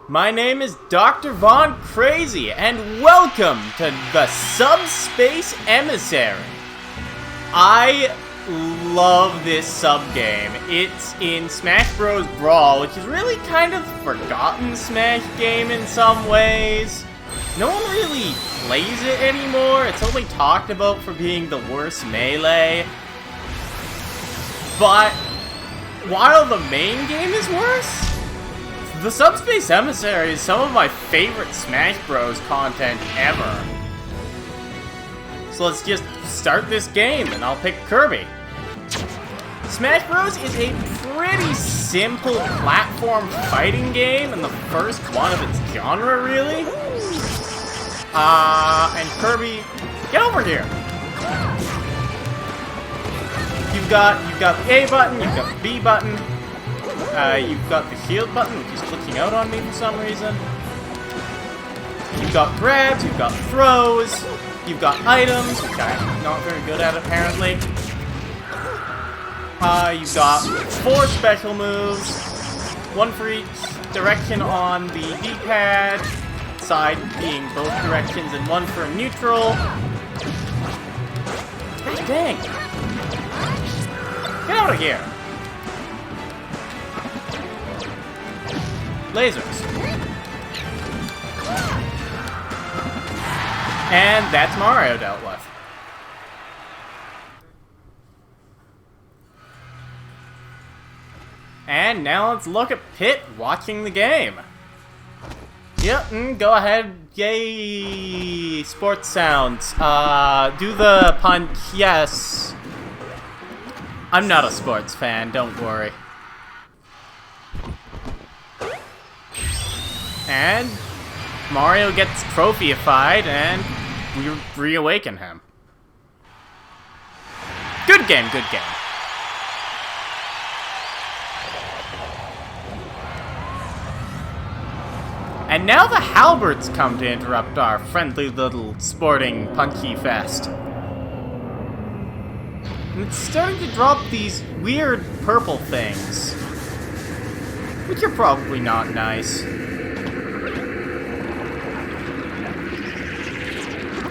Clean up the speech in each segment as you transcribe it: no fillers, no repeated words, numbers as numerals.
My name is Dr. Von Crazy, and welcome to the Subspace Emissary. I love this sub-game. It's in Smash Bros. Brawl, which is really kind of forgotten Smash game in some ways. No one really plays it anymore. It's only talked about for being the worst melee. But while the main game is worse, the Subspace Emissary is some of my favorite Smash Bros. Content ever. So let's just start this game, and I'll pick Kirby. Smash Bros. Is a pretty simple platform fighting game, and the first one of its genre, really. And Kirby, get over here! You've got the A button, you've got the B button, you've got the shield button, which is clicking out on me for some reason. You've got grabs, you've got throws, you've got items, which I'm not very good at apparently. You've got 4 special moves, one for each direction on the D-pad, side being both directions, and one for neutral. Gosh dang! Get out of here! Lasers. And that's Mario dealt with. And now let's look at Pit watching the game. Yep, go ahead. Yay! Sports sounds. Do the punch. Yes. I'm not a sports fan, don't worry. And Mario gets trophy-ified, and we reawaken him. Good game, good game. And now the halberds come to interrupt our friendly little sporting punchy fest. And it's starting to drop these weird purple things, which are probably not nice.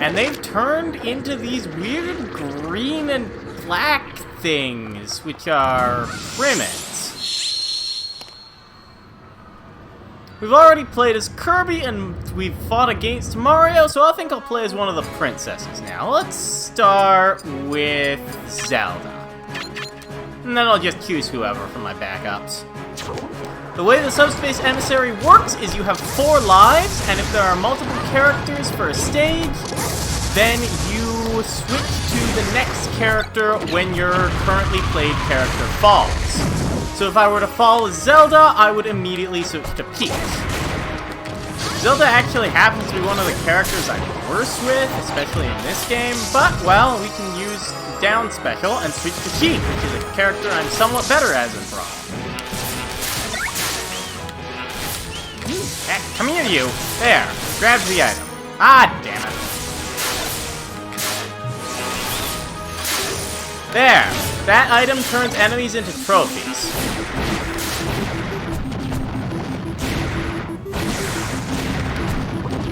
And they've turned into these weird green and black things, which are primits. We've already played as Kirby, and we've fought against Mario, so I think I'll play as one of the princesses now. Let's start with Zelda. And then I'll just choose whoever for my backups. The way the Subspace Emissary works is you have 4 lives, and if there are multiple characters for a stage, then you switch to the next character when your currently played character falls. So if I were to fall as Zelda, I would immediately switch to Peach. Zelda actually happens to be one of the characters I'm worse with, especially in this game, but, well, we can use down special and switch to Peach, which is a character I'm somewhat better as in Brawl. Hey, come here, you. There. Grab the item. Ah, damn it. There. That item turns enemies into trophies.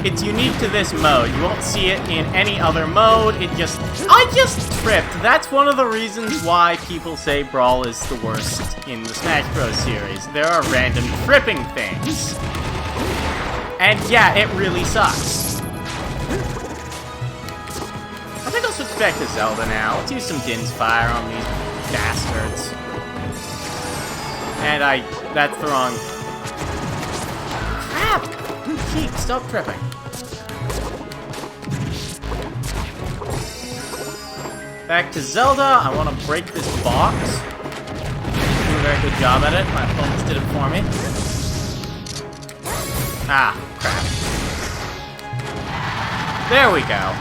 It's unique to this mode. You won't see it in any other mode. I just tripped. That's one of the reasons why people say Brawl is the worst in the Smash Bros. Series. There are random tripping things. And yeah, it really sucks. I think I'll switch back to Zelda now. Let's use some Din's Fire on these bastards. And that's the wrong... Crap! Cheek, stop tripping. Back to Zelda. I want to break this box. Do a very good job at it. My opponents did it for me. Ah, crap. There we go.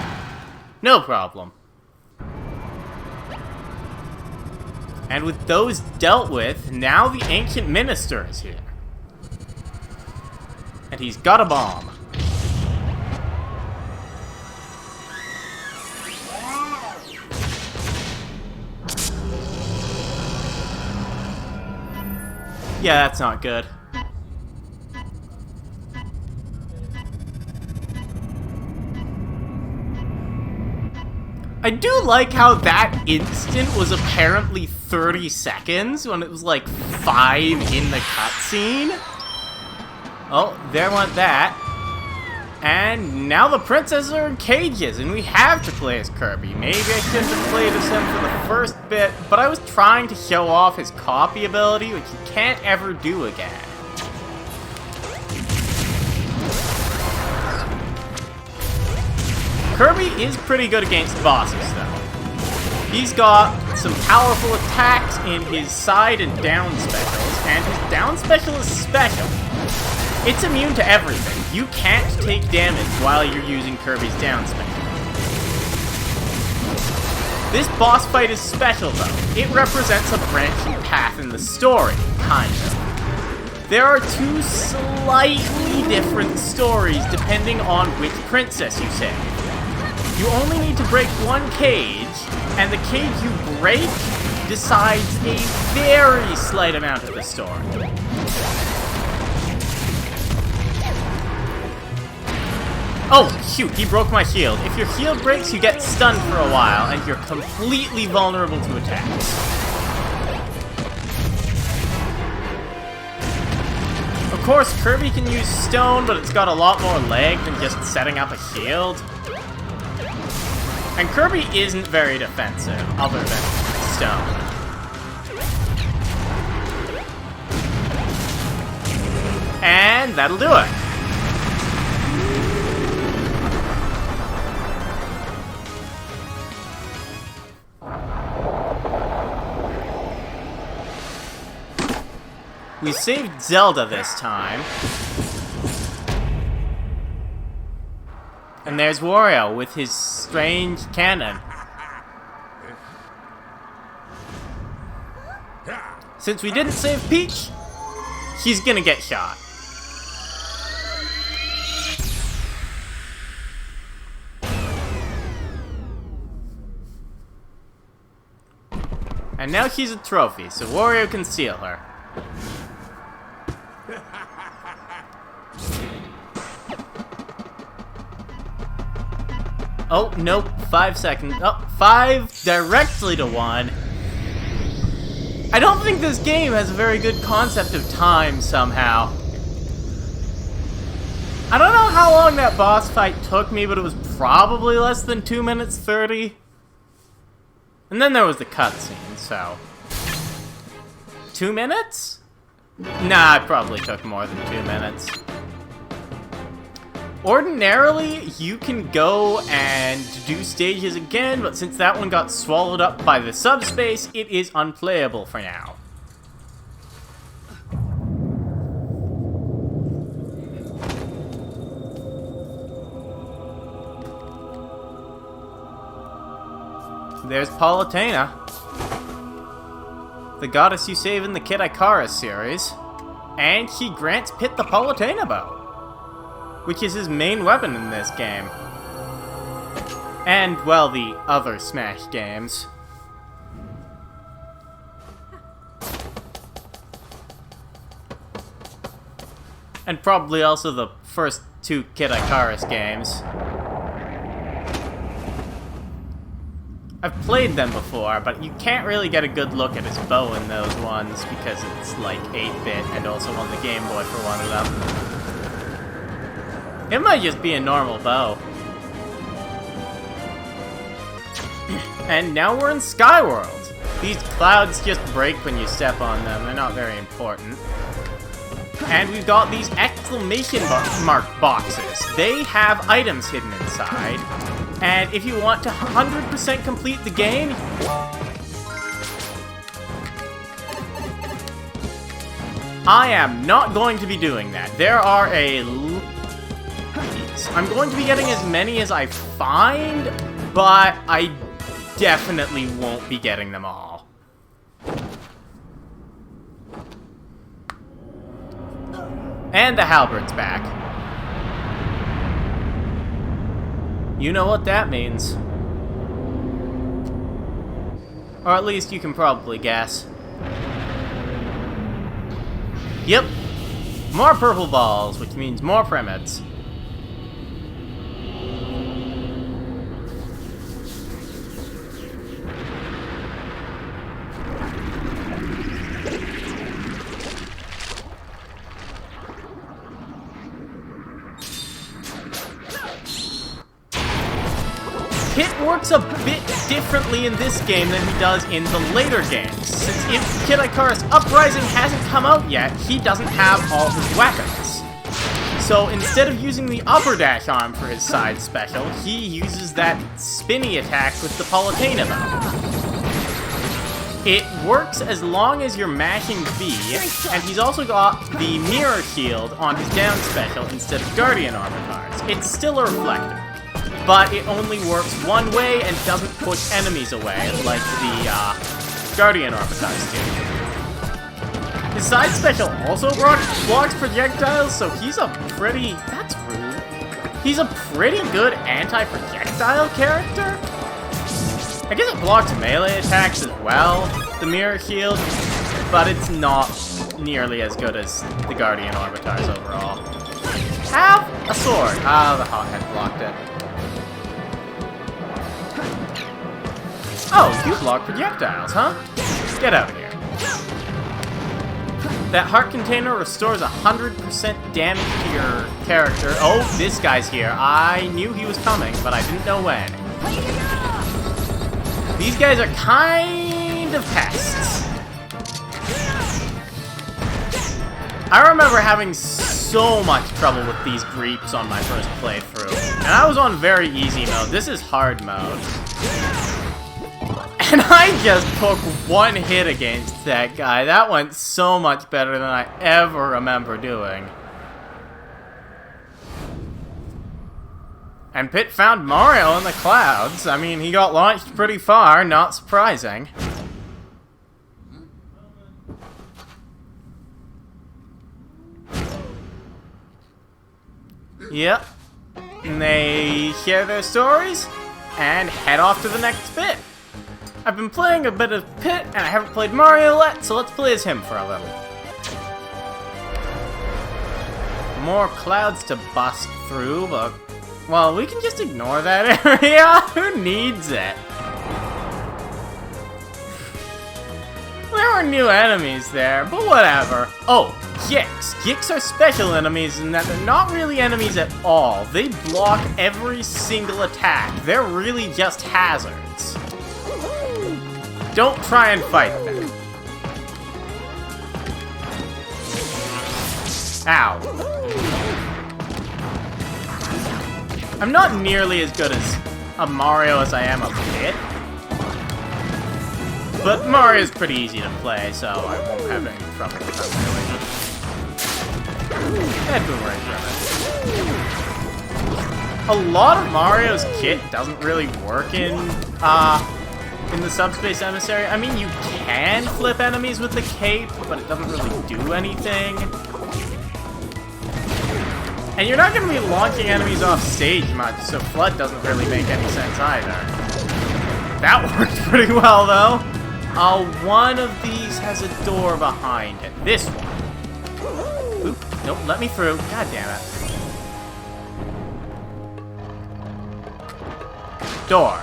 No problem. And with those dealt with, now the Ancient Minister is here. And he's got a bomb. Yeah, that's not good. I do like how that instant was apparently 30 seconds when it was like 5 in the cutscene. Oh, there went that. And now the princesses are in cages, and we have to play as Kirby. Maybe I shouldn't have played as him for the first bit, but I was trying to show off his copy ability, which you can't ever do again. Kirby is pretty good against bosses, though. He's got some powerful attacks in his side and down specials, and his down special is special. It's immune to everything. You can't take damage while you're using Kirby's down special. This boss fight is special, though. It represents a branching path in the story, kind of. There are 2 slightly different stories depending on which princess you save. You only need to break 1 cage, and the cage you break decides a very slight amount of the story. Oh, shoot, he broke my shield. If your shield breaks, you get stunned for a while, and you're completely vulnerable to attacks. Of course, Kirby can use stone, but it's got a lot more lag than just setting up a shield. And Kirby isn't very defensive, other than stone. And that'll do it. We saved Zelda this time. And there's Wario with his strange cannon. Since we didn't save Peach, she's gonna get shot. And now she's a trophy, so Wario can steal her. Oh, nope, 5 seconds. Oh, 5 directly to 1. I don't think this game has a very good concept of time somehow. I don't know how long that boss fight took me, but it was probably less than 2 minutes 30. And then there was the cutscene, so... 2 minutes? Nah, it probably took more than 2 minutes. Ordinarily, you can go and do stages again, but since that one got swallowed up by the subspace, it is unplayable for now. There's Palutena, the goddess you save in the Kid Icarus series, and she grants Pit the Palutena bow, which is his main weapon in this game. And, well, the other Smash games. And probably also the first 2 Kid Icarus games. I've played them before, but you can't really get a good look at his bow in those ones because it's like 8-bit and also on the Game Boy for one of them. It might just be a normal bow. And now we're in Skyworld. These clouds just break when you step on them. They're not very important. And we've got these exclamation mark boxes. They have items hidden inside. And if you want to 100% complete the game, I am not going to be doing that. There are I'm going to be getting as many as I find, but I definitely won't be getting them all. And the halberd's back. You know what that means. Or at least you can probably guess. Yep. More purple balls, which means more primids. works a bit differently in this game than he does in the later games. Since if Kid Icarus Uprising hasn't come out yet, he doesn't have all his weapons. So instead of using the upper dash arm for his side special, he uses that spinny attack with the Palutena bow. It works as long as you're mashing V, and he's also got the mirror shield on his down special instead of Guardian Armatars. It's still a reflector, but it only works one way and doesn't push enemies away like the Guardian Armatars do. His side special also blocks projectiles, so he's a pretty... that's rude. He's a pretty good anti-projectile character? I guess it blocks melee attacks as well, the mirror shield, but it's not nearly as good as the Guardian Armatars overall. Have a sword. Ah, the hothead blocked it. Oh, you block projectiles, huh? Get out of here. That heart container restores 100% damage to your character. Oh, this guy's here. I knew he was coming, but I didn't know when. These guys are kind of pests. I remember having so much trouble with these creeps on my first playthrough. And I was on very easy mode. This is hard mode. And I just took one hit against that guy. That went so much better than I ever remember doing. And Pit found Mario in the clouds. I mean, he got launched pretty far, not surprising. Yep. And they share their stories and head off to the next bit. I've been playing a bit of Pit, and I haven't played Mario yet, so let's play as him for a little. More clouds to bust through, but... well, we can just ignore that area. Who needs it? There are new enemies there, but whatever. Oh, Gix. Gix are special enemies in that they're not really enemies at all. They block every single attack. They're really just hazards. Don't try and fight them. Ow. I'm not nearly as good as a Mario as I am a Pit. But Mario's pretty easy to play, so I won't have any trouble with that really. Head boomerang from it. A lot of Mario's kit doesn't really work in the Subspace Emissary. I mean, you can flip enemies with the cape, but it doesn't really do anything. And you're not going to be launching enemies off stage much, so Flood doesn't really make any sense either. That worked pretty well, though. One of these has a door behind it. This one. Oop, nope, let me through. God damn it. Door.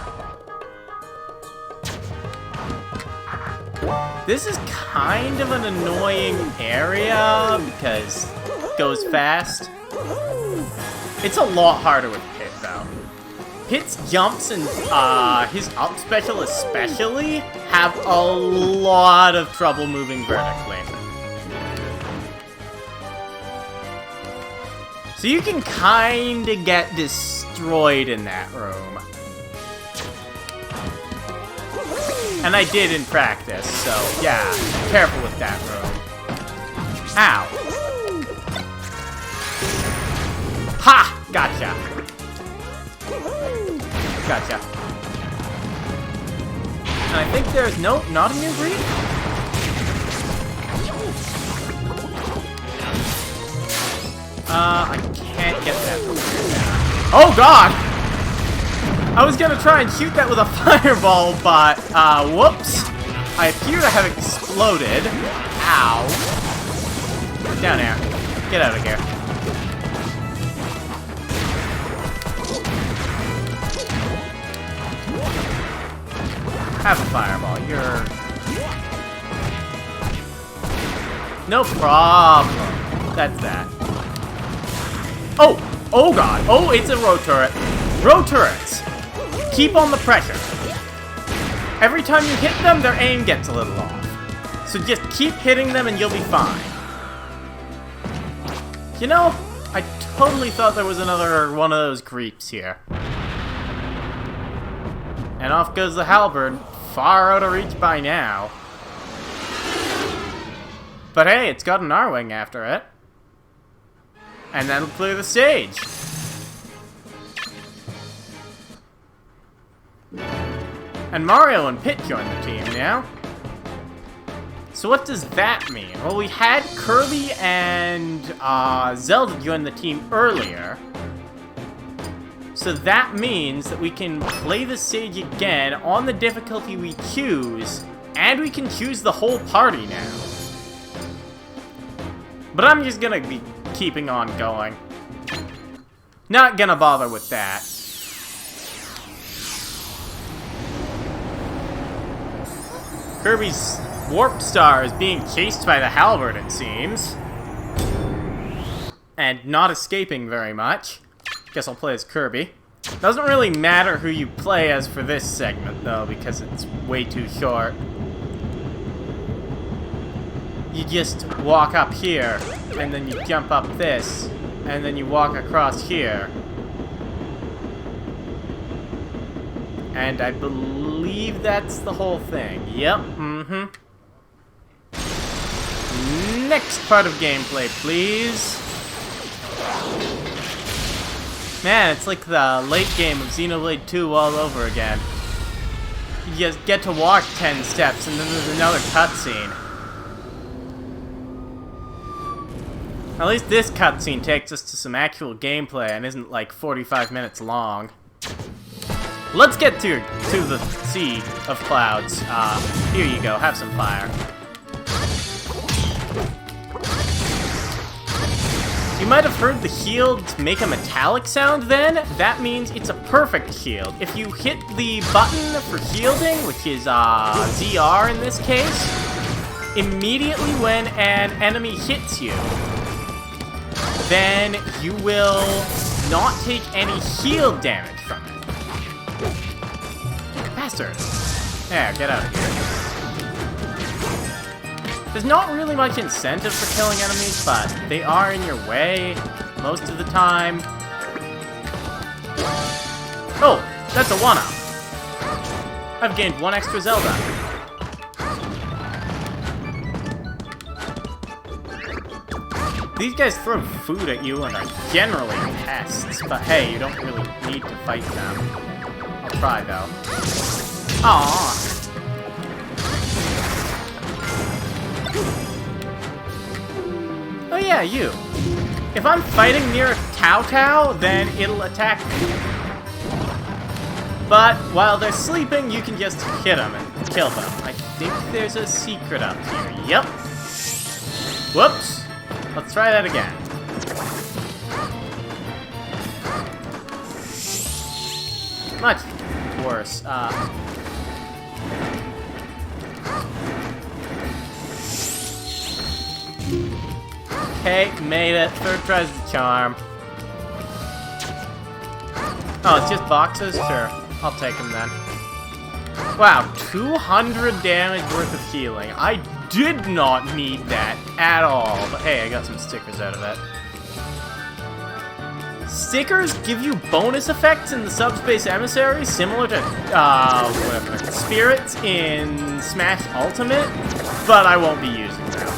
This is kind of an annoying area because it goes fast. It's a lot harder with Pit, though. Pit's jumps and his up special especially have a lot of trouble moving vertically. So you can kinda get destroyed in that room. And I did in practice, so yeah, careful with that room. Ow. Ha! Gotcha. Gotcha. And I think there's... nope, not a new breed? I can't get that from here. Oh god! I was gonna try and shoot that with a fireball, but, whoops. I appear to have exploded. Ow. Down there. Get out of here. Have a fireball. You're... no problem. That's that. Oh! Oh god! Oh, it's a row turret. Row turrets! keep on the pressure. Every time you hit them, their aim gets a little off. So just keep hitting them and you'll be fine. You know, I totally thought there was another one of those creeps here. And off goes the halberd, far out of reach by now. But hey, it's got an R-wing after it. And that'll clear the stage. And Mario and Pit join the team now. So what does that mean? Well, we had Kirby and Zelda join the team earlier. So that means that we can play the stage again on the difficulty we choose, and we can choose the whole party now. But I'm just gonna be keeping on going. Not gonna bother with that. Kirby's Warp Star is being chased by the halberd, it seems. And not escaping very much. Guess I'll play as Kirby. Doesn't really matter who you play as for this segment, though, because it's way too short. You just walk up here, and then you jump up this, and then you walk across here. And I believe that's the whole thing. Yep, Next part of gameplay, please. Man, it's like the late game of Xenoblade 2 all over again. You just get to walk 10 steps, and then there's another cutscene. At least this cutscene takes us to some actual gameplay and isn't like 45 minutes long. Let's get to the Sea of Clouds. Here you go, have some fire. You might have heard the shield make a metallic sound then. That means it's a perfect shield. If you hit the button for shielding, which is ZR in this case, immediately when an enemy hits you, then you will not take any shield damage from it. Bastard. There, get out of here. There's not really much incentive for killing enemies, but they are in your way most of the time. Oh, that's a 1-up. I've gained 1 extra Zelda. These guys throw food at you and are generally pests, but hey, you don't really need to fight them. I'll try, though. Aww. Oh yeah, you. If I'm fighting near a Tao, then it'll attack me. But while they're sleeping, you can just hit them and kill them. I think there's a secret up here. Yep. Whoops. Let's try that again. Much worse. Okay, made it. Third try's the charm. Oh, it's just boxes? Sure. I'll take them then. Wow, 200 damage worth of healing. I did not need that at all. But hey, I got some stickers out of it. Stickers give you bonus effects in the Subspace Emissary, similar to, whatever, spirits in Smash Ultimate, but I won't be using them.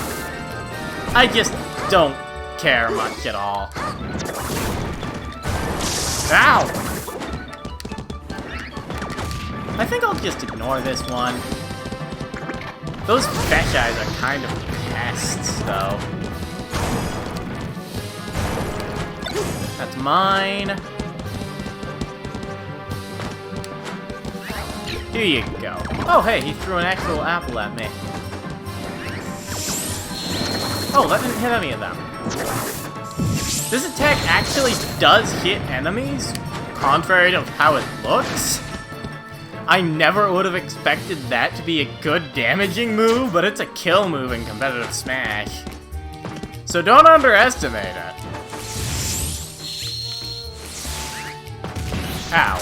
I just don't care much at all. Ow! I think I'll just ignore this one. Those fetch eyes are kind of pests, though. That's mine. Here you go. Oh, hey, he threw an actual apple at me. Oh, that didn't hit any of them. This attack actually does hit enemies, contrary to how it looks. I never would have expected that to be a good damaging move, but it's a kill move in competitive Smash. So don't underestimate it. Ow.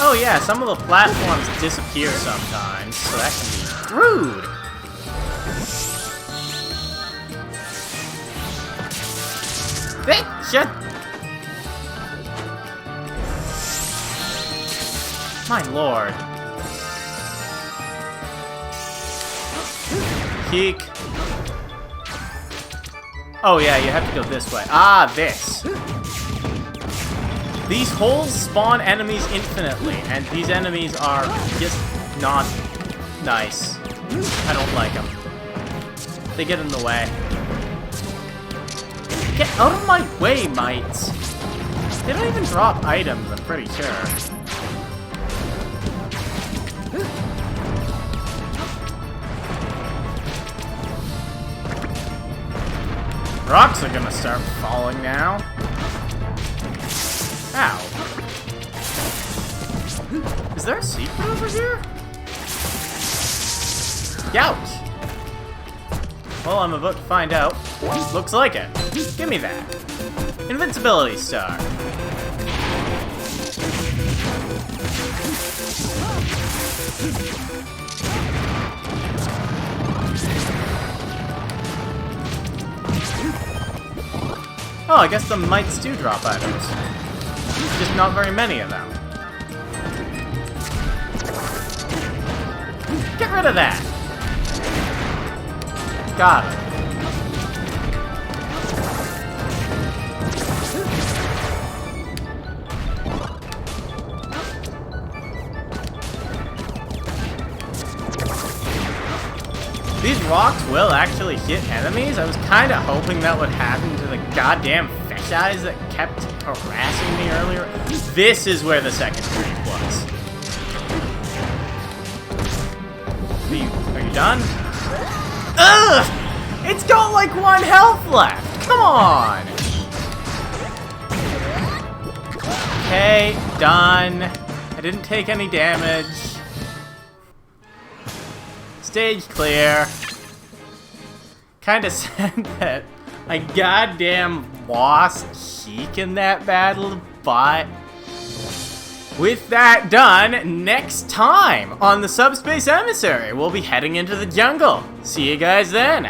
Oh yeah, some of the platforms disappear sometimes, so that can be rude. Shut. My lord. Keek. Oh yeah, you have to go this way. Ah, this. These holes spawn enemies infinitely, and these enemies are just not nice. I don't like them. They get in the way. Get out of my way, mites! They don't even drop items, I'm pretty sure. Rocks are gonna start falling now. Ow. Is there a secret over here? Ouch! Well, I'm about to find out. Looks like it. Give me that. Invincibility star. Oh, I guess the mites do drop items. Just not very many of them. Get rid of that! Got it. These rocks will actually hit enemies? I was kind of hoping that would happen to the goddamn fish eyes that kept harassing me earlier. This is where the second creep was. Are you done? Ugh! It's got like 1 health left! Come on! Okay, done. I didn't take any damage. Stage clear. Kinda sad that I goddamn lost Keek in that battle, but with that done, next time on the Subspace Emissary, we'll be heading into the jungle. See you guys then.